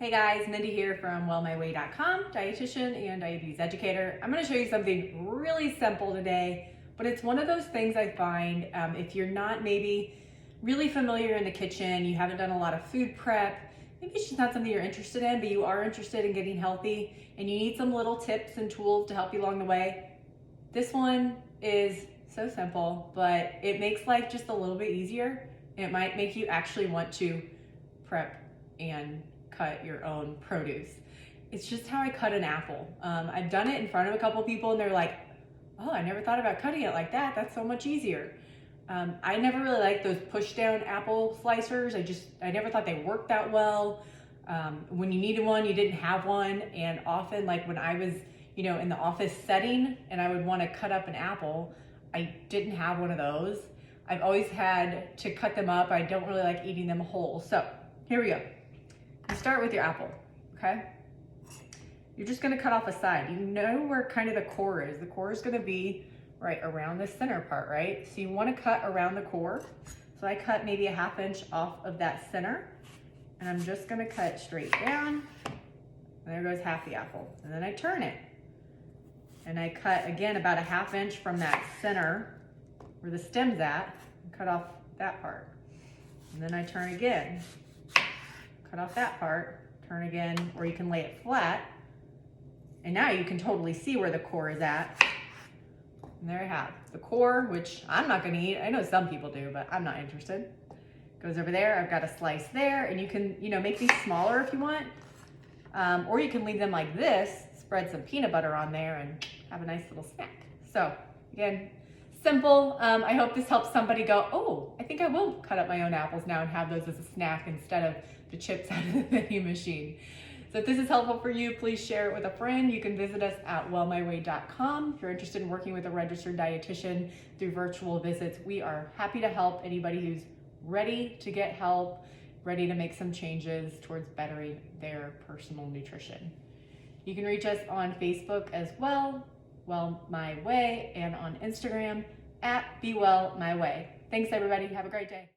Hey guys, Mindy here from wellmyway.com, dietitian and diabetes educator. I'm going to show you something really simple today, but it's one of those things I find if you're not maybe really familiar in the kitchen, you haven't done a lot of food prep, maybe it's just not something you're interested in, but you are interested in getting healthy and you need some little tips and tools to help you along the way. This one is so simple, but it makes life just a little bit easier. It might make you actually want to prep and cut your own produce. It's just how I cut an apple. I've done it in front of a couple people and they're like, oh, I never thought about cutting it like that. That's so much easier. I never really liked those push down apple slicers. I never thought they worked that well. When you needed one, you didn't have one. And often like when I was, in the office setting and I would want to cut up an apple, I didn't have one of those. I've always had to cut them up. I don't really like eating them whole. So here we go. You start with your apple, okay? You're just gonna cut off a side. You know where kind of the core is. The core is gonna be right around the center part, right? So you wanna cut around the core. So I cut maybe a 1/2 inch off of that center, and I'm just gonna cut straight down. And there goes half the apple. And then I turn it. And I cut, again, about a 1/2 inch from that center where the stem's at, and cut off that part. And then I turn again. Cut off that part, turn again, or you can lay it flat. And now you can totally see where the core is at. And there I have the core, which I'm not gonna eat. I know some people do, but I'm not interested. Goes over there, I've got a slice there, and you can, make these smaller if you want. Or you can leave them like this, spread some peanut butter on there and have a nice little snack. So again, simple. I hope this helps somebody go, oh, I think I will cut up my own apples now and have those as a snack instead of the chips out of the vending machine. So if this is helpful for you, please share it with a friend. You can visit us at wellmyway.com. If you're interested in working with a registered dietitian through virtual visits, we are happy to help anybody who's ready to get help, ready to make some changes towards bettering their personal nutrition. You can reach us on Facebook as well, Well My Way, and on Instagram at Be Well My Way. Thanks everybody, have a great day.